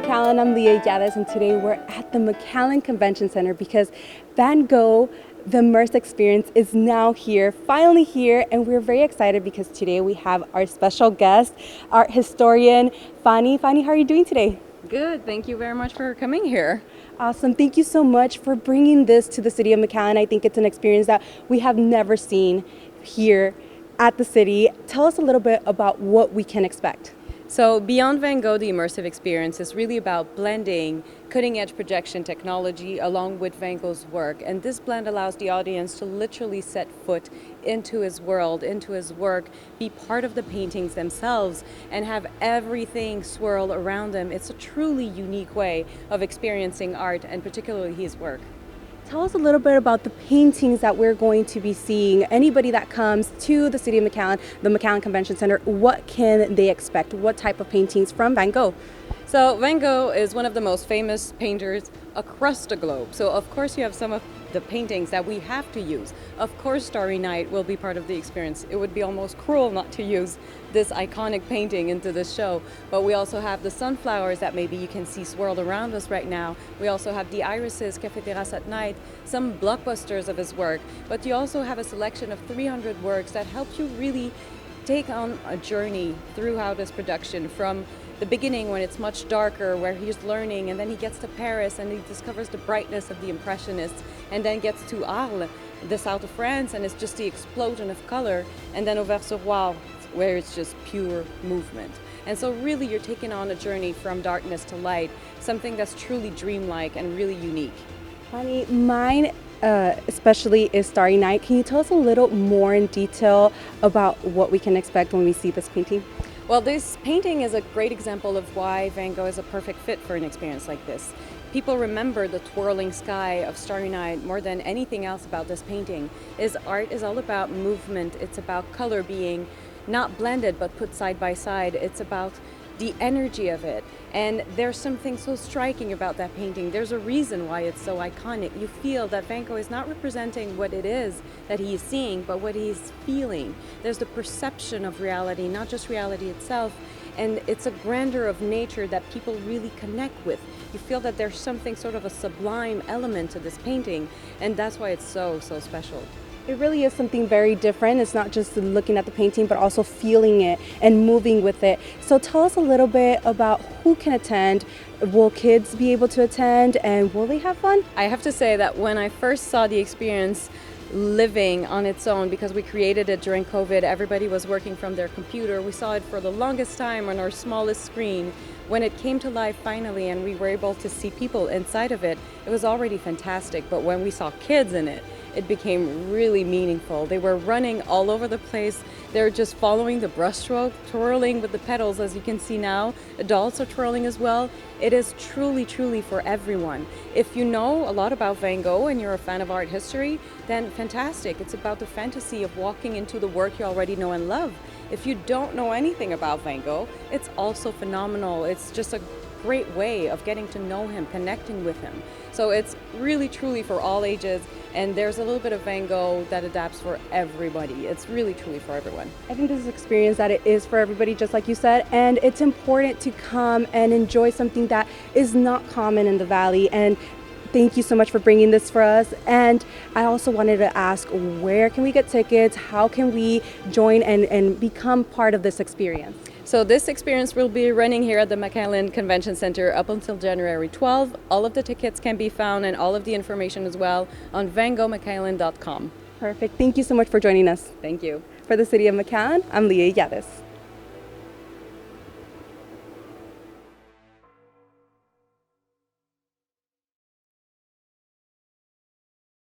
McAllen, I'm Leah Yades, and today we're at the McAllen Convention Center because Van Gogh, the Immersive experience is now here, finally here, and we're very excited because today we have our special guest, art historian, Fanny. Fanny, how are you doing today? Good, thank you very much for coming here. Awesome, thank you so much for bringing this to the city of McAllen. I think it's an experience that we have never seen here at the city. Tell us a little bit about what we can expect. So Beyond Van Gogh, the immersive experience is really about blending cutting-edge projection technology along with Van Gogh's work. And this blend allows the audience to literally set foot into his world, into his work, be part of the paintings themselves, and have everything swirl around them. It's a truly unique way of experiencing art, and particularly his work. Tell us a little bit about the paintings that we're going to be seeing. Anybody that comes to the city of McAllen, the McAllen Convention Center, what can they expect? What type of paintings from Van Gogh? So Van Gogh is one of the most famous painters across the globe. So of course you have some of the paintings that we have to use. Of course Starry Night will be part of the experience. It would be almost cruel not to use this iconic painting into the show. But we also have the sunflowers that maybe you can see swirled around us right now. We also have the irises, Café Terrasse at night, some blockbusters of his work. But you also have a selection of 300 works that help you really take on a journey throughout his production, from the beginning when it's much darker, where he's learning, and then he gets to Paris and he discovers the brightness of the Impressionists, and then gets to Arles, the south of France, and it's just the explosion of color, and then Auvers-sur-Oise, where it's just pure movement. And so really you're taking on a journey from darkness to light, something that's truly dreamlike and really unique. Honey, mine especially is Starry Night. Can you tell us a little more in detail about what we can expect when we see this painting? Well, this painting is a great example of why Van Gogh is a perfect fit for an experience like this. People remember the twirling sky of Starry Night more than anything else about this painting. His art is all about movement. It's about color being not blended but put side by side. It's about the energy of it. And there's something so striking about that painting. There's a reason why it's so iconic. You feel that Van Gogh is not representing what it is that he is seeing, but what he's feeling. There's the perception of reality, not just reality itself. And it's a grandeur of nature that people really connect with. You feel that there's something sort of a sublime element to this painting, and that's why it's so special. It really is something very different. It's not just looking at the painting, but also feeling it and moving with it. So tell us a little bit about who can attend. Will kids be able to attend, and will they have fun? I have to say that when I first saw the experience living on its own, because we created it during COVID, everybody was working from their computer. We saw it for the longest time on our smallest screen. When it came to life finally and we were able to see people inside of it, it was already fantastic. But when we saw kids in it, it became really meaningful. They were running all over the place. They were just following the brushstroke, twirling with the petals, as you can see now. Adults are twirling as well. It is truly for everyone. If you know a lot about Van Gogh and you're a fan of art history, then fantastic. It's about the fantasy of walking into the work you already know and love. If you don't know anything about Van Gogh, it's also phenomenal. It's just a great way of getting to know him, connecting with him. So it's really truly for all ages, and there's a little bit of Van Gogh that adapts for everybody. It's really truly for everyone. I think this is an experience that it is for everybody, just like you said, and it's important to come and enjoy something that is not common in the Valley. And thank you so much for bringing this for us. And I also wanted to ask, where can we get tickets? How can we join and become part of this experience? So this experience will be running here at the McAllen Convention Center up until January 12. All of the tickets can be found, and all of the information as well, on vangoghmcallen.com. Perfect. Thank you so much for joining us. Thank you. For the city of McAllen, I'm Leah Yades.